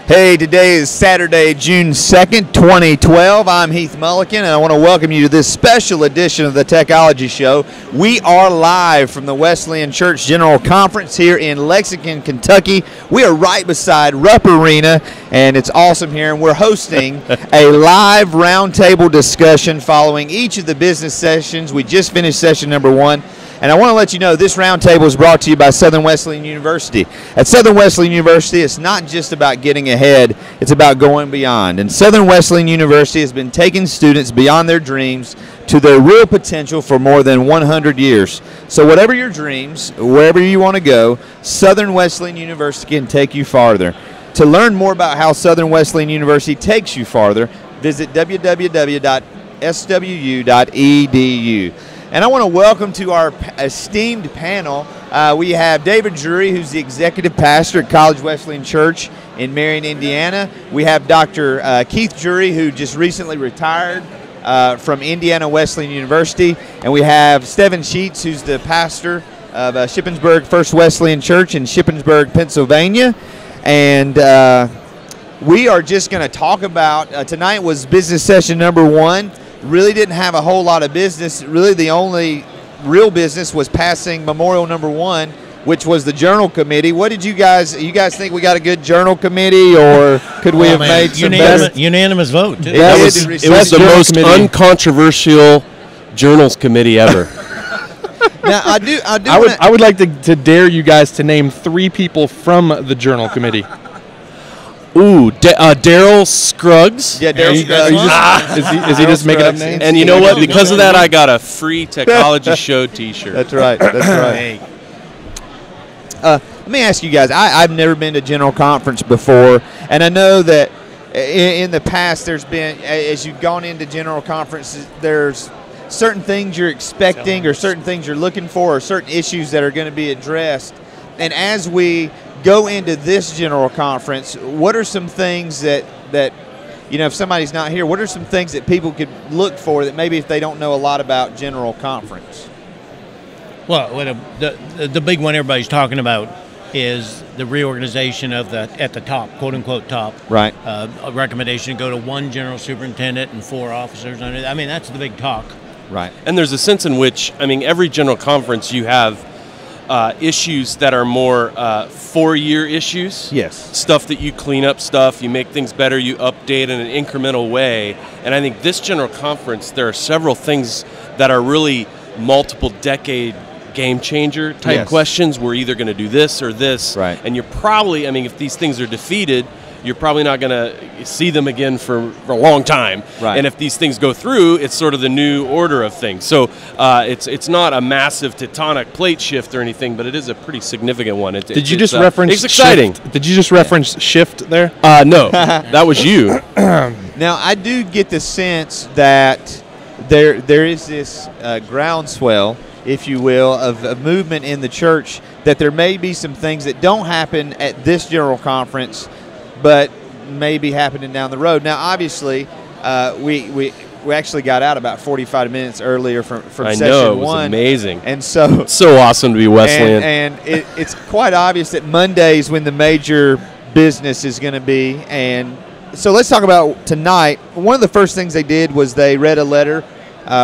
Hey, today is Saturday, June 2nd, 2012. I'm Heath Mullikin, and I want to welcome you to this special edition of the Techology Show. We are live from the Wesleyan Church General Conference here in Lexington, Kentucky. We are right beside Rupp Arena, and it's awesome here, and we're hosting a live roundtable discussion following each of the business sessions. We just finished session number 1. And I want to let you know this roundtable is brought to you by Southern Wesleyan University. At Southern Wesleyan University, it's not just about getting ahead, it's about going beyond. And Southern Wesleyan University has been taking students beyond their dreams to their real potential for more than 100 years. So whatever your dreams, wherever you want to go, Southern Wesleyan University can take you farther. To learn more about how Southern Wesleyan University takes you farther, visit www.swu.edu. And I want to welcome to our esteemed panel, we have David Drury, who's the executive pastor at College Wesleyan Church in Marion, Indiana. We have Dr. Keith Drury, who just recently retired from Indiana Wesleyan University. And we have Stevan, who's the pastor of Shippensburg First Wesleyan Church in Shippensburg, Pennsylvania. And we are just going to talk about, tonight was business session number 1. Really didn't have a whole lot of business. Really the only real business was passing memorial number 1, which was the journal committee. What did you guys think we got a good journal committee, or could we have made some better? Unanimous vote. Too. Yeah, it was the most uncontroversial journals committee ever. Now I would like to dare you guys to name 3 people from the journal committee. Ooh, Daryl Scruggs. Yeah, Daryl Scruggs. Is he just making up names? And you know what? Because of that, I got a free Technology Show T-shirt. That's right. That's right. Let me ask you guys. I've never been to General Conference before, and I know that in the past there's been, as you've gone into General Conferences, there's certain things you're expecting or certain things you're looking for or certain issues that are going to be addressed. And as we go into this General Conference, what are some things that if somebody's not here, what are some things that people could look for that maybe if they don't know a lot about General Conference? Well, the big one everybody's talking about is the reorganization of at the top, quote unquote top. Right. A recommendation to go to 1 general superintendent and 4 officers under that. I mean, that's the big talk. Right. And there's a sense in which, every General Conference you have issues that are more 4-year issues. Yes. Stuff that you clean up you make things better, you update in an incremental way. And I think this General Conference, there are several things that are really multiple decade game changer type questions. We're either going to do this or this. Right. And you're probably, if these things are defeated, you're probably not going to see them again for a long time. Right. And if these things go through, it's sort of the new order of things. So it's not a massive tectonic plate shift or anything, but it is a pretty significant one. Did you just reference It's exciting. Shift? Did you just reference shift there? No, that was you. Now, I do get the sense that there is this groundswell, if you will, of a movement in the church that there may be some things that don't happen at this General Conference but maybe happening down the road. Now, obviously, we actually got out about 45 minutes earlier from I session know, it was 1. amazing. And so awesome to be Wesleyan. And it's quite obvious that Monday's when the major business is going to be. And so let's talk about tonight. One of the first things they did was they read a letter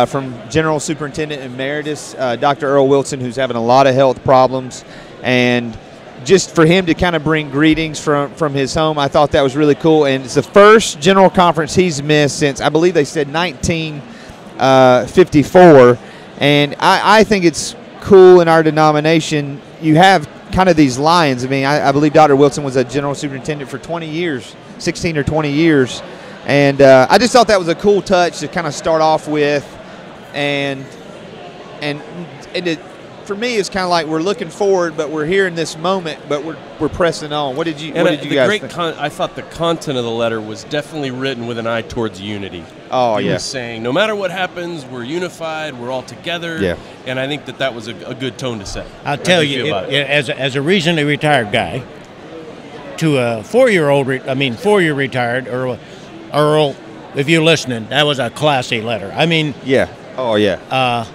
from General Superintendent Emeritus Dr. Earl Wilson, who's having a lot of health problems. And just for him to kind of bring greetings from his home, I thought that was really cool. And it's the first General Conference he's missed since, I believe they said 1954. And I think it's cool in our denomination. You have kind of these lions. I believe Dr. Wilson was a General Superintendent for 20 years, 16 or 20 years. And I just thought that was a cool touch to kind of start off with. And for me, it's kind of like we're looking forward, but we're here in this moment, but we're pressing on. What did you guys think? I thought the content of the letter was definitely written with an eye towards unity. Oh, he was saying, no matter what happens, we're unified, we're all together. Yeah. And I think that was a good tone to set. I'll tell you, as a recently retired guy, to a 4-year retired, Earl, if you're listening, that was a classy letter. Yeah. Oh, yeah.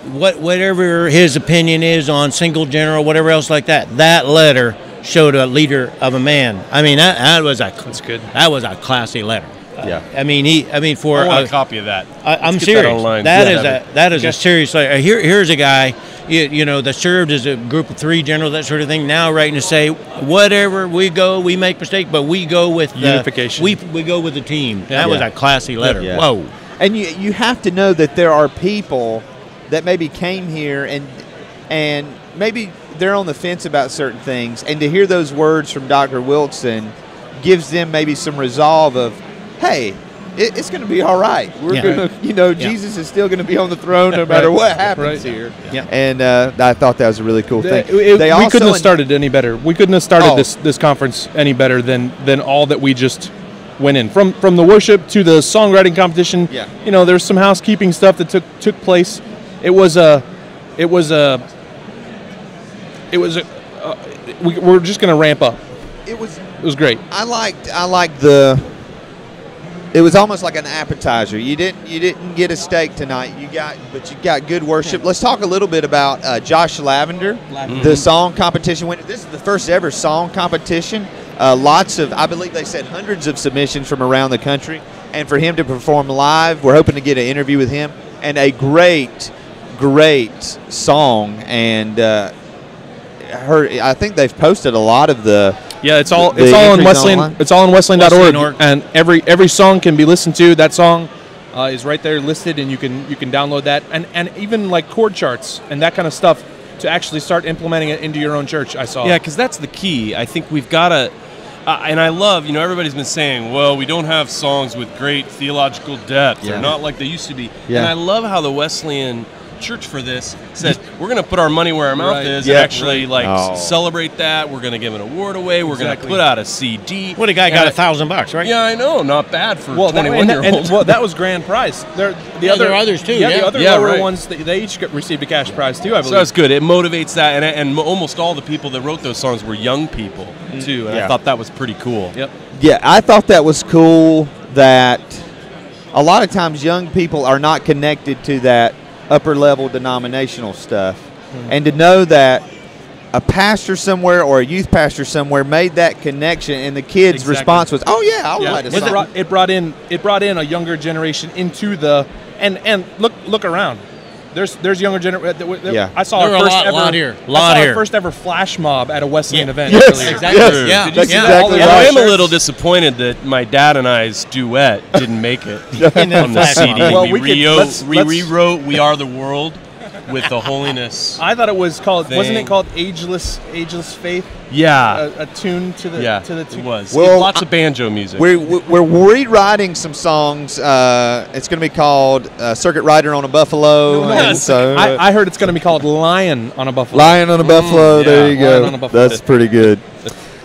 Whatever his opinion is on single general, whatever else like that, that letter showed a leader of a man. I mean, That's good. That was a classy letter. Yeah. I mean, for I want a copy of that. I'm Let's get serious. that online. That is a serious letter. Here's a guy, that served as a group of 3 generals, that sort of thing. Now writing to say, whatever we go, we make mistakes, but we go with unification. We go with the team. That was a classy letter. Yeah. Whoa. And you have to know that there are people that maybe came here and maybe they're on the fence about certain things, and to hear those words from Dr. Wilson gives them maybe some resolve of, hey, it's going to be all right. We're going to, Jesus is still going to be on the throne no matter what happens here. Yeah. And I thought that was a really cool thing. We couldn't have started any better. We couldn't have started this conference any better than all that we just went in. From the worship to the songwriting competition. Yeah. There's some housekeeping stuff that took place. We're just going to ramp up. It was great. I liked it was almost like an appetizer. You didn't get a steak tonight. But you got good worship. Let's talk a little bit about Josh Lavender, the song competition winner. This is the first ever song competition. I believe they said hundreds of submissions from around the country, and for him to perform live, we're hoping to get an interview with him. And a great song, and I think they've posted a lot of the. Yeah, it's all on Wesleyan. Online. It's all on Wesleyan.org, Wesleyan.org. and every song can be listened to. That song is right there listed, and you can download that, and even like chord charts and that kind of stuff to actually start implementing it into your own church. I saw. Yeah, because that's the key. I think we've got to. And I love, everybody's been saying, well, we don't have songs with great theological depth. Yeah. They're not like they used to be. Yeah. And I love how the Wesleyan Church for this said, we're going to put our money where our mouth is Yeah. and actually celebrate that. We're going to give an award away. We're going to put out a CD. What a guy got $1,000, right? Yeah, I know. Not bad for 21-year-olds. Well, that was grand prize. There are others too. Yeah, Yeah. the other lower ones, they each received a cash prize too, I believe. So that's good. It motivates that. And almost all the people that wrote those songs were young people, too. And I thought that was pretty cool. Yep. Yeah, I thought that was cool that a lot of times young people are not connected to that upper level denominational stuff. And to know that a pastor somewhere or a youth pastor somewhere made that connection, and the kids' response was, "Oh yeah, I'll write a song." It brought in a younger generation into the and look around. There's younger generation. Yeah. I saw our first ever flash mob at a Wesleyan event. Yes, earlier. Exactly. yes. Yeah. Did you see Yeah. that? Exactly And right. I am a little disappointed that my dad and I's duet didn't make it on the flash CD. mob. Well, we let's- rewrote "We Are the World" with the holiness. I thought it was called. Wasn't it Thing. called Ageless Faith? Yeah, A tune to the yeah, to the it tune. was. Well, Lots of banjo music. We're rewriting some songs. It's going to be called "Circuit Rider on a Buffalo." No, and so I heard it's going to be called Lion on a Buffalo. "Lion on a Buffalo." There you Lion on a go. Buffalo. That's pretty good.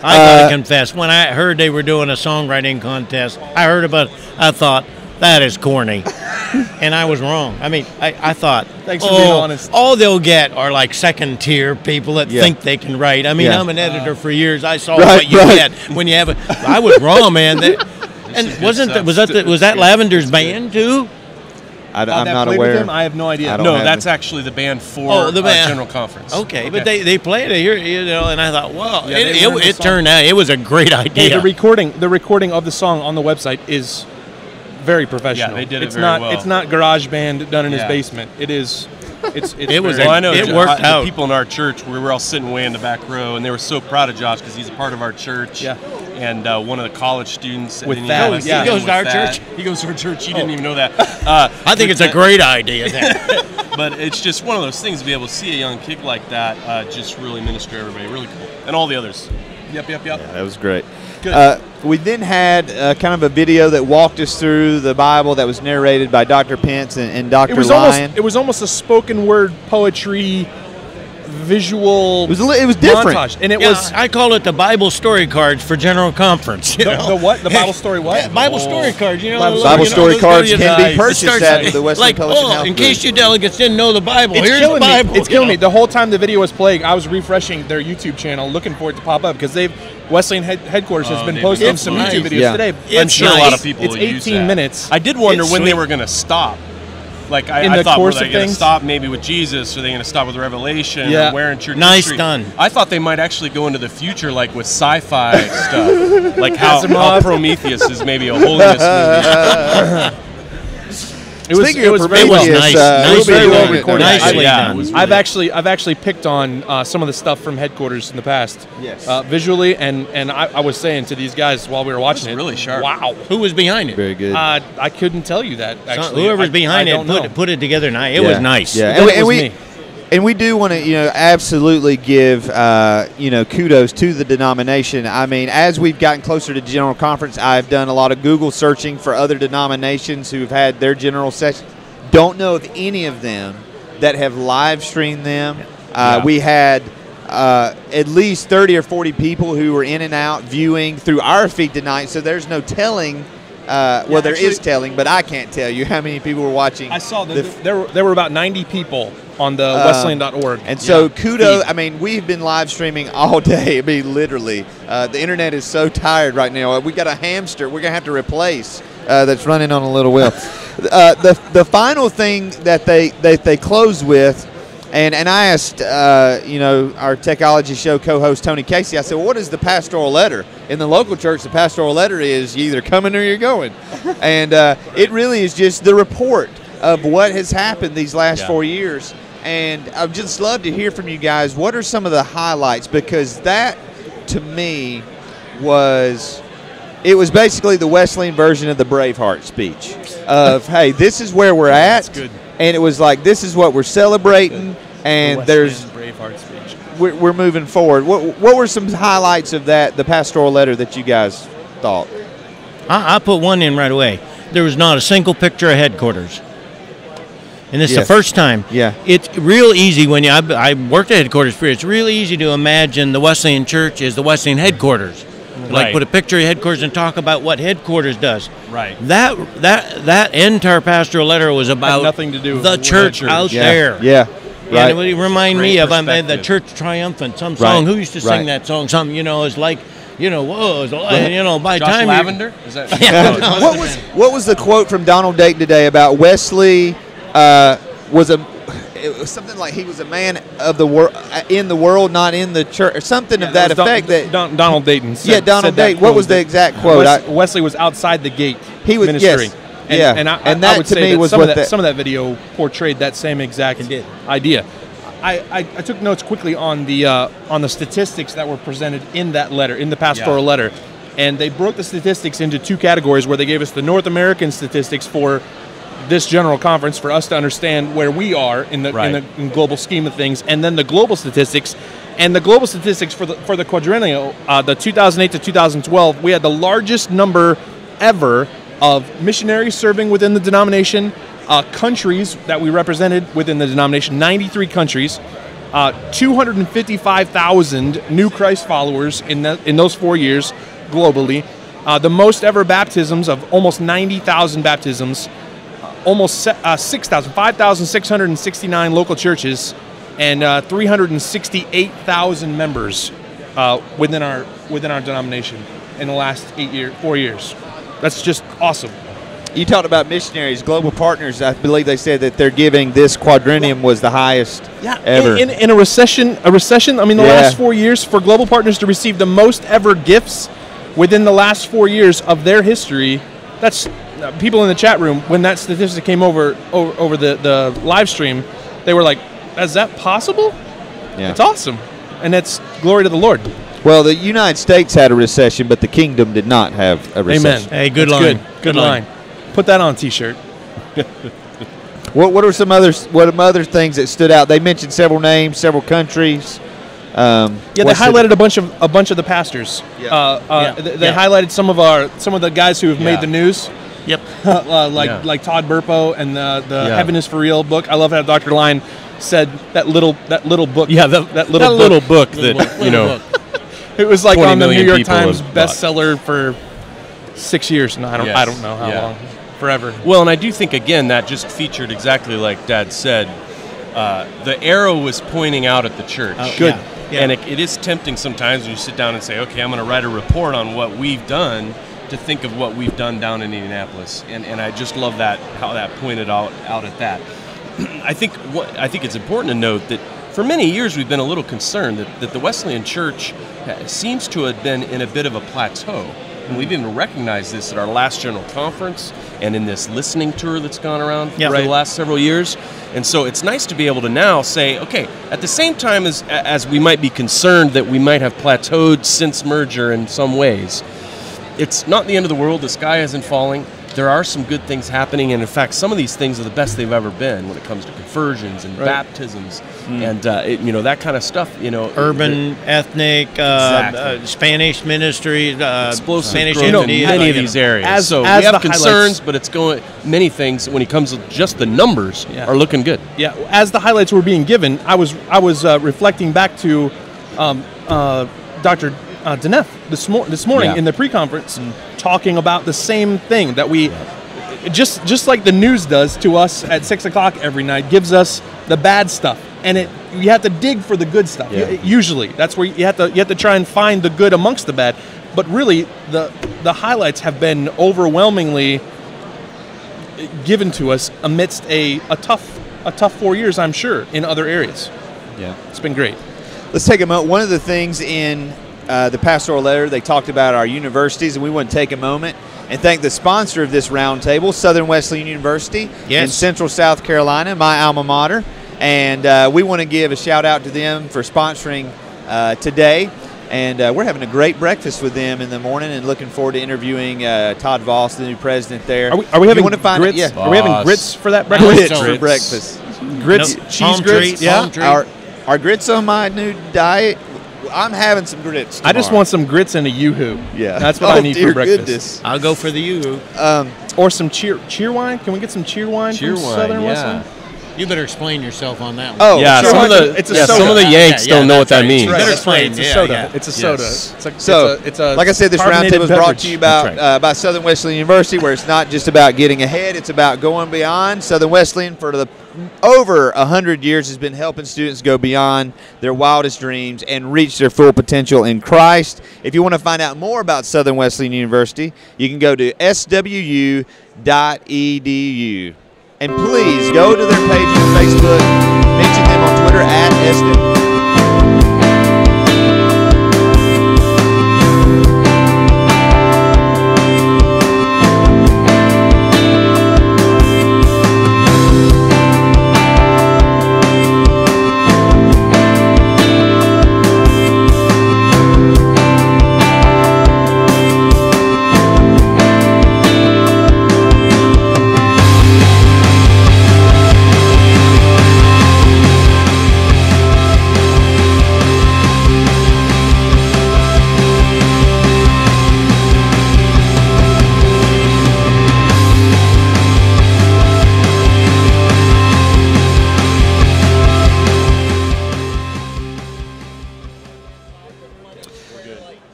I gotta confess, when I heard they were doing a songwriting contest, I thought, that is corny. And I was wrong. I mean, I thought, Thanks for being honest. all they'll get are like second tier people that think they can write. I mean, Yeah. I'm an editor for years. I saw Right, what you right. get when you have a. I was wrong, man. Was that Lavender's band too? I'm that not played with aware. him? I have no idea. I don't No, have that's it. actually the band for the band. General Conference. Okay, but they played it here, and I thought, wow, Yeah, they learned the it song. turned out it was a great Hey, idea. the recording of the song on the website is very professional. Yeah, they did it it's very not, well. It's not garage band done in his Yeah. basement. It is. It's It was very- Well, I know It worked the out. people in our church, we were all sitting way in the back row, and they were so proud of Josh because he's a part of our church. Yeah. And one of the college students. With and that, he was- yeah. He goes to with our that. church? He goes to our church. He didn't even know that. I think it's a great idea. Then. But it's just one of those things to be able to see a young kid like that just really minister to everybody. Really cool. And all the others. Yep. That was great. Good. We then had kind of a video that walked us through the Bible that was narrated by Dr. Pence and Dr. Lyon. It was almost a spoken word poetry, visual. It was different. montage, and it Yeah, was I call it the Bible story cards for General Conference. You know? the what? The Bible story what? Yeah, Bible story cards. You know, Bible story those cards videos can be that purchased starts- at the Wesleyan like, Publishing House in booth. case you delegates didn't know the Bible, It's here's killing the Bible. me. It's killing me. The whole time the video was playing, I was refreshing their YouTube channel, looking for it to pop up because Wesleyan headquarters has been they've posting been some nice. YouTube videos Yeah. today. I'm sure a lot of people It's will 18 use that. minutes. I did wonder It's when they sweet. were going to stop. Like in I the thought, were course they of going to things. stop maybe with Jesus? Are they going to stop with Revelation? Yeah. Or where in church Nice history? done. I thought they might actually go into the future, like with sci-fi stuff, like how Prometheus is maybe a holiness movie. It was very Prometheus, well. It was very well done. recorded. Nicely Yeah, done. it was I've actually picked on some of the stuff from headquarters in the past, Yes. visually, and I was saying to these guys while we were watching it, really sharp. Wow, Who was behind it? Very good. I couldn't tell you that actually. Whoever's behind I it don't know. put it together. It was nice. Yeah, Then it and was we me. and we do want to, absolutely give, kudos to the denomination. I mean, as we've gotten closer to General Conference, I've done a lot of Google searching for other denominations who've had their general sessions. Don't know of any of them that have live streamed them. We had at least 30 or 40 people who were in and out viewing through our feed tonight, so there's no telling. There is telling, but I can't tell you how many people were watching. I saw that there were about 90 people on the Wesleyan.org. And so kudos. I mean, we've been live streaming all day. I mean, literally. The internet is so tired right now. We got a hamster we're going to have to replace that's running on a little wheel. The final thing that they close with, and I asked, our Techology show co-host Tony Casey, I said, well, what is the pastoral letter? In the local church, the pastoral letter is you either coming or you're going. And it really is just the report of what has happened these last 4 years. And I'd just love to hear from you guys. What are some of the highlights? Because that, to me, was basically the Wesleyan version of the Braveheart speech of, hey, this is where we're at. That's good. And it was like, this is what we're celebrating. And there's Braveheart speech. we're moving forward. What were some highlights of that, the pastoral letter that you guys thought? I put one in right away. There was not a single picture of headquarters. And this is the first time. Yeah. It's real easy when I worked at headquarters for. It's really easy to imagine the Wesleyan Church is the Wesleyan headquarters. Like put a picture of headquarters and talk about what headquarters does. Right. That entire pastoral letter was about nothing to do the with church out there. Yeah. Yeah, Right. and it would remind me of the perspective. Church Triumphant, some song. Right. Who used to sing that song? Something, it's like, whoa, it's like, by the Josh time Lavender? Is that? What was the quote from Donald Dayton today about Wesley it was something like he was a man of the world, in the world, not in the church, or something of that effect. Donald Dayton said, Donald said that Dayton. What quote was the that exact quote? Wesley was outside the gate He was- ministering. yes. And And I that would to say me that was some what of that that- some of that video portrayed that same exact idea. I took notes quickly on the statistics that were presented in that letter, in the pastoral letter, and they broke the statistics into two categories where they gave us the North American statistics for this general conference for us to understand where we are in the global scheme of things, and then the global statistics. And the global statistics for the quadrennial, the 2008 to 2012, we had the largest number ever of missionaries serving within the denomination, countries that we represented within the denomination, 93 countries, 255,000 new Christ followers in those 4 years globally, the most ever baptisms of almost 90,000 baptisms, almost 5,669 local churches, and 368,000 members within our denomination in the last 4 years. That's just awesome. You talked about missionaries, global partners. I believe they said that they're giving this quadrennium was the highest ever. In a recession. I mean, the last 4 years for global partners to receive the most ever gifts within the last 4 years of their history. That's people in the chat room when that statistic came over the live stream. They were like, "Is that possible?" Yeah. It's awesome, and it's glory to the Lord. Well, the United States had a recession, but the kingdom did not have a recession. Hey, good That's line. Good line. Put that on a T-shirt. What are some other things that stood out? They mentioned several names, several countries. They highlighted a bunch of the pastors. They highlighted some of the guys who have made the news. Yep. Like Todd Burpo and the Heaven is for Real book. I love how Dr. Line said that little book. Yeah, that little book that it was like on the New York people Times have bought. bestseller for 6 years. No, I don't know how long. Forever. Well, and I do think, again, that just featured exactly like Dad said. The arrow was pointing out at the church. Good. And it is tempting sometimes when you sit down and say, okay, I'm going to write a report on what we've done. to think of what we've done down in Indianapolis, and I just love that, how that pointed out at that. I think it's important to note that for many years we've been a little concerned that the Wesleyan Church seems to have been in a bit of a plateau. And we've even recognized this at our last general conference and in this listening tour that's gone around for the last several years. And so it's nice to be able to now say, okay, at the same time as we might be concerned that we might have plateaued since merger in some ways, it's not the end of the world. The sky isn't falling. There are some good things happening, and in fact, some of these things are the best they've ever been when it comes to conversions and baptisms and that kind of stuff. Urban, ethnic, Spanish ministry, Spanish entity, many of these areas. We have concerns, but it's going. Many things when it comes to just the numbers are looking good. Yeah, as the highlights were being given, I was reflecting back to Dr. Denef this morning in the pre-conference, talking about the same thing that we just like the news does to us at 6 o'clock every night, gives us the bad stuff, and you have to dig for the good stuff. Usually, that's where you have to try and find the good amongst the bad. But really, the highlights have been overwhelmingly given to us amidst a tough 4 years, I'm sure, in other areas. Yeah, it's been great. Let's take a moment. One of the things in the pastoral letter, they talked about our universities, and we want to take a moment and thank the sponsor of this roundtable, Southern Wesleyan University in Central South Carolina, my alma mater. And we want to give a shout out to them for sponsoring today. And we're having a great breakfast with them in the morning, and looking forward to interviewing Todd Voss, the new president there. Are we having grits? Are we having grits for that breakfast? Grits for breakfast. Grits, cheese grits. Our grits on my new diet. I'm having some grits tomorrow. I just want some grits and a yoo-hoo. Yeah. That's what I need for breakfast. Goodness. I'll go for the yoo-hoo. Or some cheer wine. Can we get some cheer wine from Southern Wesleyan? You better explain yourself on that one. Oh, yeah. Some of the Yanks don't know what that means. You better explain. It's a soda. It's a soda. It's a like I said, this roundtable is brought to you by Southern Wesleyan University, where it's not just about getting ahead; it's about going beyond. Southern Wesleyan, for over 100 years, has been helping students go beyond their wildest dreams and reach their full potential in Christ. If you want to find out more about Southern Wesleyan University, you can go to swu.edu. And please go to their page on Facebook, mention them on Twitter @SW.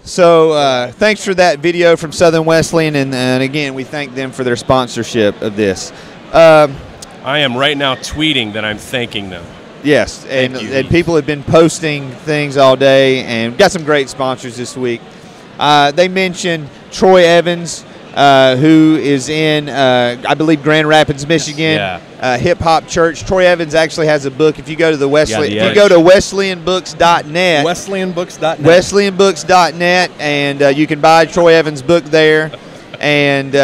So thanks for that video from Southern Wesleyan, and again, we thank them for their sponsorship of this. I am right now tweeting that I'm thanking them. Yes, and people have been posting things all day, and got some great sponsors this week. They mentioned Troy Evans, who is in, I believe, Grand Rapids, Michigan, hip hop church. Troy Evans actually has a book. If you go to if you go to wesleyanbooks.net, wesleyanbooks.net, and you can buy Troy Evans' book there. And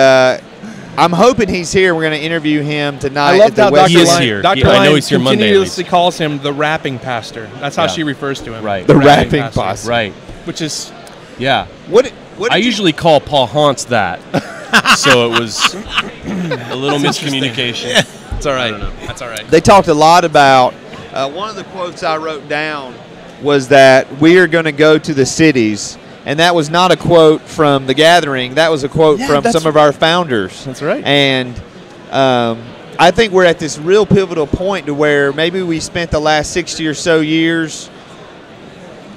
I'm hoping he's here. We're going to interview him tonight. I love how He is here. Dr. I know Lyon he's here Monday. continuously calls him the rapping pastor. That's how she refers to him. Right. The rapping pastor. Right. Which is what I usually call Paul Hauntz that. So it was a little miscommunication. It's all right. That's all right. They talked a lot about, one of the quotes I wrote down was that we are going to go to the cities. And that was not a quote from the gathering. That was a quote from some of our founders. That's right. And I think we're at this real pivotal point to where maybe we spent the last 60 or so years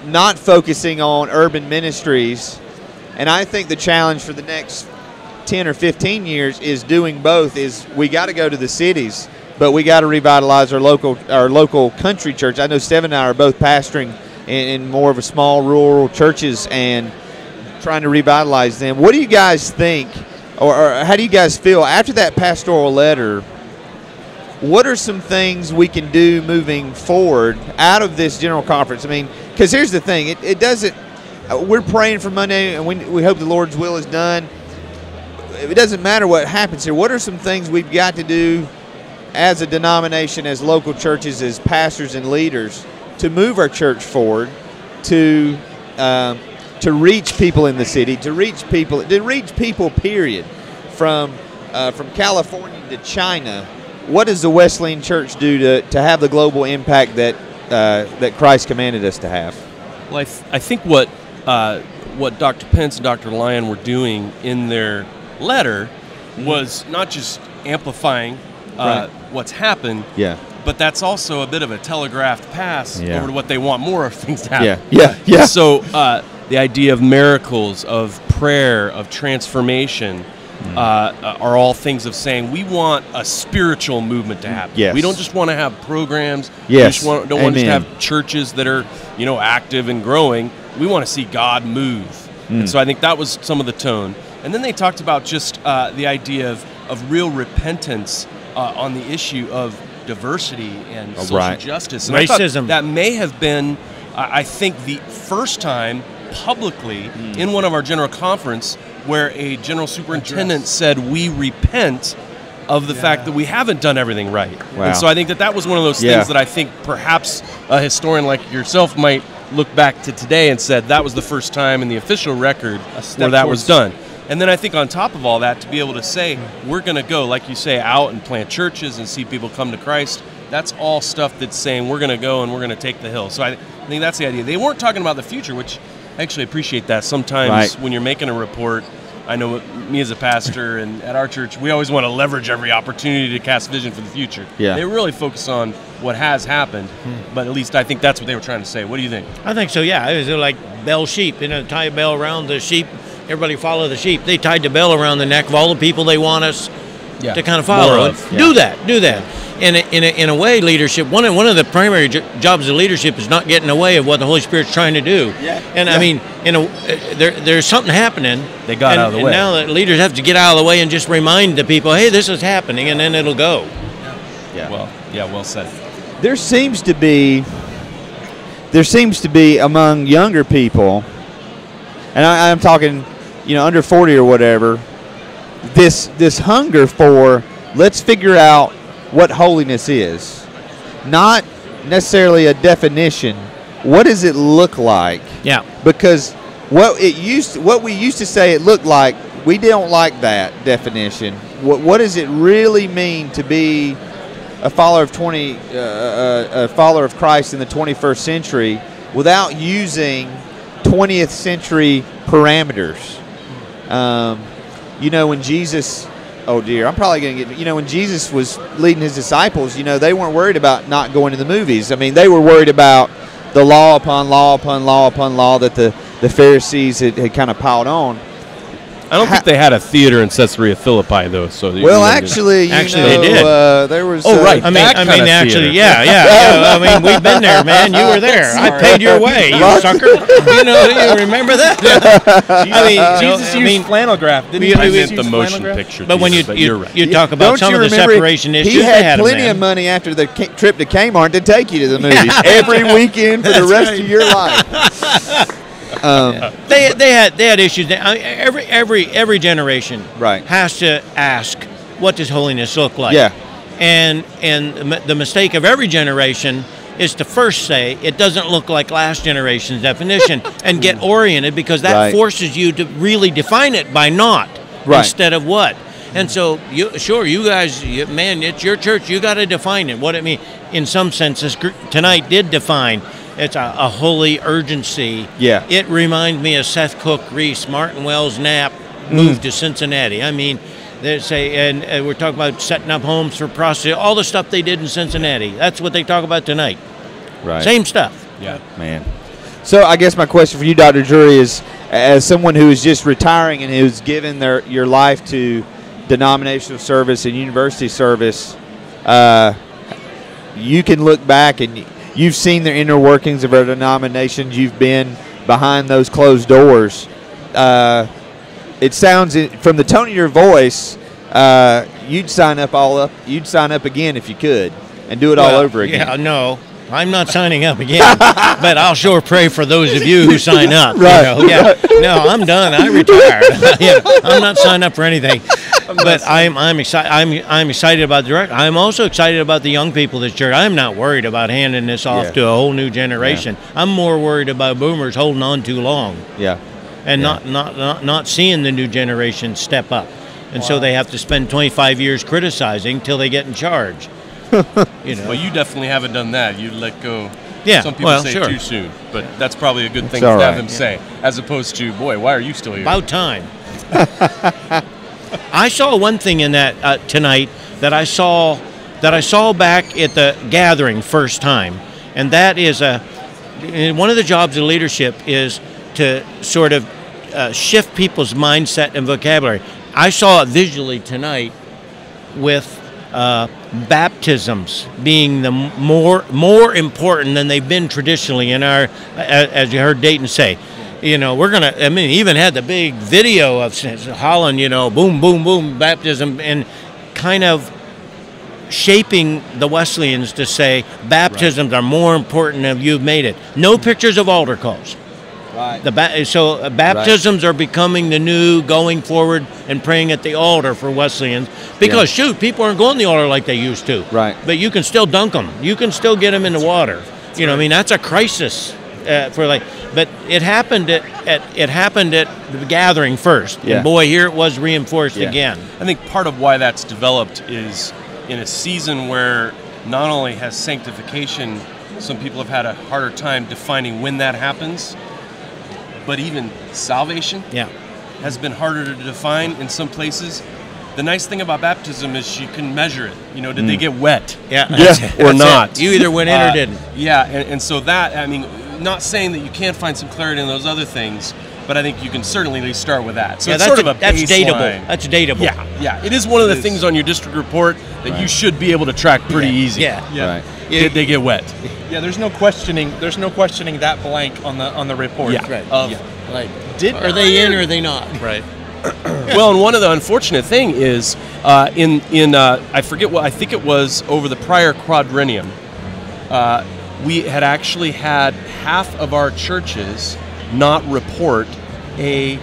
not focusing on urban ministries. And I think the challenge for the next 10 or 15 years is doing both. Is we got to go to the cities, but we got to revitalize our local country church. I know Stevan and I are both pastoring in more of a small rural churches, and trying to revitalize them. What do you guys think, or how do you guys feel after that pastoral letter? What are some things we can do moving forward out of this general conference? I mean, because here's the thing, it doesn't. We're praying for Monday, and we hope the Lord's will is done. It doesn't matter what happens here. What are some things we've got to do as a denomination, as local churches, as pastors and leaders, to move our church forward, to reach people in the city, to reach people, period, from California to China? What does the Wesleyan Church do to have the global impact that Christ commanded us to have? Well, I think what Dr. Pence and Dr. Lyon were doing in their letter was not just amplifying what's happened, but that's also a bit of a telegraphed pass over to what they want more of things to happen. Yeah. So the idea of miracles, of prayer, of transformation are all things of saying we want a spiritual movement to happen. Yes. We don't just want to have programs. Yes. We don't want to just have churches that are active and growing. We want to see God move. And so I think that was some of the tone. And then they talked about just the idea of real repentance on the issue of diversity and social justice. And racism. That may have been, I think, the first time publicly in one of our general conference where a general superintendent said, we repent of the fact that we haven't done everything right. Wow. And so I think that was one of those things that I think perhaps a historian like yourself might look back to today and said that was the first time in the official record where that was done. And then I think on top of all that, to be able to say, we're going to go, like you say, out and plant churches and see people come to Christ, that's all stuff that's saying we're going to go and we're going to take the hill. So I think that's the idea. They weren't talking about the future, which I actually appreciate that. Sometimes when you're making a report, I know me as a pastor and at our church, we always want to leverage every opportunity to cast vision for the future. Yeah. They really focus on what has happened, but at least I think that's what they were trying to say. What do you think? I think so, yeah. It was like bell sheep, tie a bell around the sheep. Everybody follow the sheep. They tied the bell around the neck of all the people they want us to kind of follow. Do that. And in a way, leadership, one of the primary jobs of leadership is not getting in the way of what the Holy Spirit's trying to do. I mean, there's something happening. They got out of the way. And now the leaders have to get out of the way and just remind the people, hey, this is happening, and then it'll go. Well said. There seems to be among younger people, and I'm talking, under 40 or whatever, this hunger for, let's figure out what holiness is. Not necessarily a definition. What does it look like? Yeah. Because what we used to say it looked like, we don't like that definition. What does it really mean to be a follower of Christ in the 21st century without using 20th century parameters? When Jesus, I'm probably going to get, when Jesus was leading his disciples, they weren't worried about not going to the movies. I mean, they were worried about the law upon law upon law upon law that the Pharisees had kind of piled on. I don't think they had a theater in Caesarea Philippi, though. So actually, they did. There was. I mean, actually, I mean, we've been there, man. You were there. I paid your way, you sucker. You remember that? Jesus used flannel graph. Didn't he? I meant the motion picture. But when you talk about some of the separation issues, he had plenty of money after the trip to Kmart to take you to the movies every weekend for the rest of your life. They had issues. Every generation has to ask, what does holiness look like? Yeah. And the mistake of every generation is to first say it doesn't look like last generation's definition and get oriented, because that forces you to really define it by not instead of what. And so, you guys, man, it's your church. You got to define it. What it means. In some senses, tonight did define. It's a holy urgency. Yeah. It reminds me of Seth Cook, Reese, Martin Wells, Knapp moved to Cincinnati. I mean, they say, and we're talking about setting up homes for prostitutes, all the stuff they did in Cincinnati. That's what they talk about tonight. Right. Same stuff. Yeah. Man. So I guess my question for you, Dr. Drury, is as someone who is just retiring and who's given your life to denominational service and university service, you can look back and you've seen the inner workings of our denominations. You've been behind those closed doors. it sounds from the tone of your voice, you'd sign up You'd sign up again if you could, and do it all over again. Yeah, no. I'm not signing up again, but I'll sure pray for those of you who sign up. Right. You know? Yeah. No, I'm done. I retired. Yeah, I'm not signing up for anything. But I'm excited. I'm excited about the director. I'm also excited about the young people at church. I'm not worried about handing this off to a whole new generation. Yeah. I'm more worried about boomers holding on too long. Yeah. And not seeing the new generation step up, and so they have to spend 25 years criticizing till they get in charge. You know. Well, you definitely haven't done that. You let go. Yeah. Some people say too soon, but that's probably a good thing to have them say, as opposed to, boy, why are you still here? About time. I saw one thing in that tonight that I saw back at the gathering first time, and that is one of the jobs of leadership is to sort of shift people's mindset and vocabulary. I saw it visually tonight with baptisms being the more important than they've been traditionally in our, as you heard Dayton say. You know, even had the big video of Holland, you know, boom, boom, boom, baptism, and kind of shaping the Wesleyans to say baptisms are more important than you've made it. No pictures of altar calls. Right. Baptisms are becoming the new going forward and praying at the altar for Wesleyans because people aren't going to the altar like they used to. Right. But you can still dunk them. You can still get them in the water. You know, I mean, that's a crisis But it happened at the gathering first. Yeah. And boy, here it was reinforced again. I think part of why that's developed is in a season where not only has sanctification, some people have had a harder time defining when that happens, but even salvation has been harder to define in some places. The nice thing about baptism is you can measure it. You know, did they get wet? Or not? You either went in or didn't. Yeah, and so that, I mean, not saying that you can't find some clarity in those other things, but I think you can certainly at least start with that. So it's sort of a that's baseline. That's dateable. Yeah. It is one of the things on your district report that you should be able to track pretty easy. Yeah. Right. Did they get wet? Yeah, there's no questioning that blank on the report. Yeah. Right. Are they in or are they not? Right. Well, and one of the unfortunate thing is I forget what, I think it was over the prior quadrennium, we had actually had half of our churches not report a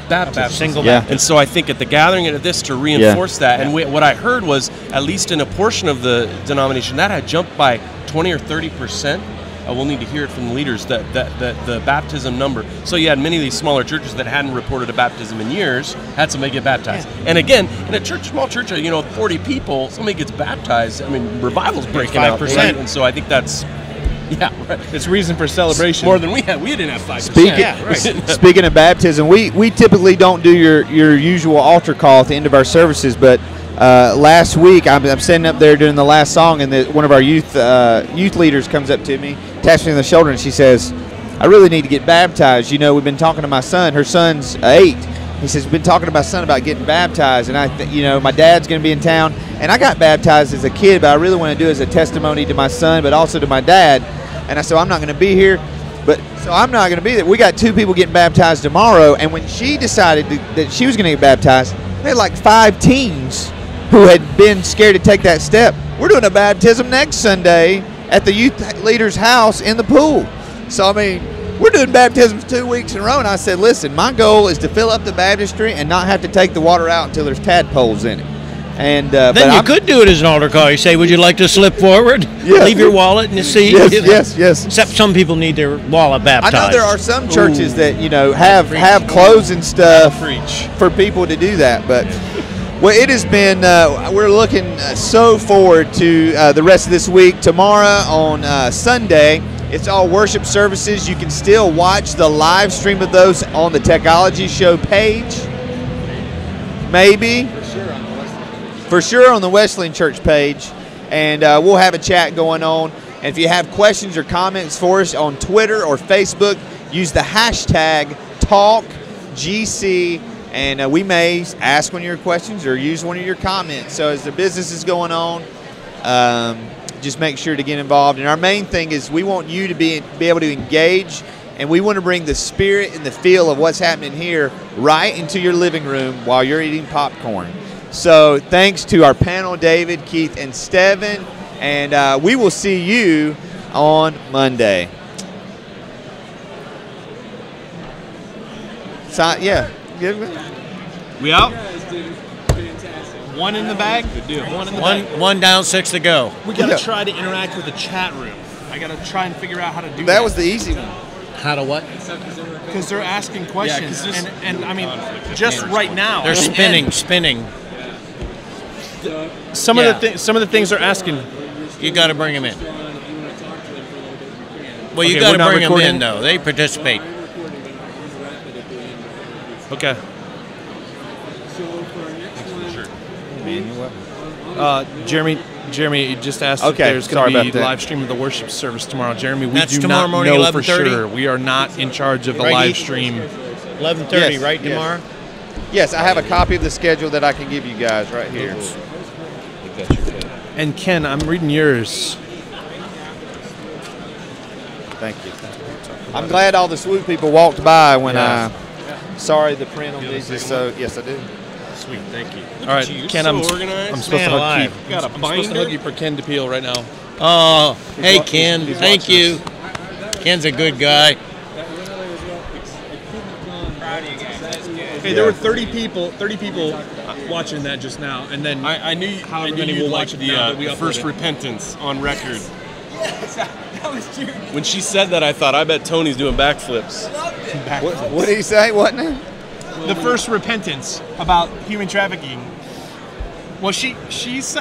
baptism. Single baptism. And so I think at the gathering and at this to reinforce that, and what I heard was, at least in a portion of the denomination, that had jumped by 20 or 30%. We'll need to hear it from the leaders, the baptism number. So you had many of these smaller churches that hadn't reported a baptism in years, had somebody get baptized. Yeah. And again, in a small church, 40 people, somebody gets baptized. I mean, revival's breaking out. 5%. Right? And so I think that's, it's reason for celebration. More than we had. We didn't have 5%. Speaking of baptism, we typically don't do your usual altar call at the end of our services, but last week I'm sitting up there during the last song, and one of our youth leaders comes up to me, taps me on the shoulder, and she says, "I really need to get baptized. You know, we've been talking to my son. Her son's 8. He says, we've been talking to my son about getting baptized, and my dad's going to be in town, and I got baptized as a kid, but I really want to do it as a testimony to my son, but also to my dad." And I said, "I'm not going to be here, so I'm not going to be there." We got 2 people getting baptized tomorrow, and when she decided that she was going to get baptized, they had like 5 teens who had been scared to take that step. We're doing a baptism next Sunday at the youth leader's house in the pool. So, I mean, we're doing baptisms 2 weeks in a row, and I said, listen, my goal is to fill up the baptistry and not have to take the water out until there's tadpoles in it. And then you could do it as an altar call. You say, "Would you like to slip forward? Leave your wallet in the seat." Yes. Except some people need their wallet baptized. I know there are some churches that have clothes and stuff for people to do that, but well, it has been. We're looking so forward to the rest of this week. Tomorrow on Sunday, it's all worship services. You can still watch the live stream of those on the Techology Show page. Maybe. For sure on the Wesleyan Church page, and we'll have a chat going on. And if you have questions or comments for us on Twitter or Facebook, use the hashtag TalkGC, and we may ask one of your questions or use one of your comments. So as the business is going on, just make sure to get involved. And our main thing is we want you to be able to engage and we want to bring the spirit and the feel of what's happening here right into your living room while you're eating popcorn. So thanks to our panel, David, Keith, and Stevan, and we will see you on Monday. So, yeah. We out? One in the bag? One down, 6 to go. We got to try to interact with the chat room. I got to try and figure out how to do that. That was the easy one. How to what? Because they're asking questions, and I mean, just right now. They're spinning. Some of the things they're asking. You got to bring them in. Well, you Okay, got we're to not bring them recording? in, though. They participate. Okay. Jeremy, you just asked if there's going to be live stream of the worship service tomorrow. Jeremy, we That's do tomorrow not morning, know for 11:30? sure. We are not in charge of the Right, live Heath? stream. 11:30, Yes, right, yes. tomorrow? Yes, I have a copy of the schedule that I can give you guys right here. And Ken, I'm reading yours. Thank you. I'm glad all the swoop people walked by when sorry, the print on these is so. Yes, I do. Sweet, thank you. All right, Ken, I'm organized. supposed to hug alive. Keith. You got a I'm supposed to binder? hug you for Ken to peel right now. Oh, hey, wa- Ken. he's Thank watching you. Ken's a good guy. Hey, there were 30 people watching that just now, and then I knew however many you'd will like watch it now that we the first uploaded. repentance on record. That was true. When she said that, I thought, I bet Tony's doing backflips. What did he say? What now? The first repentance about human trafficking. Well, she said.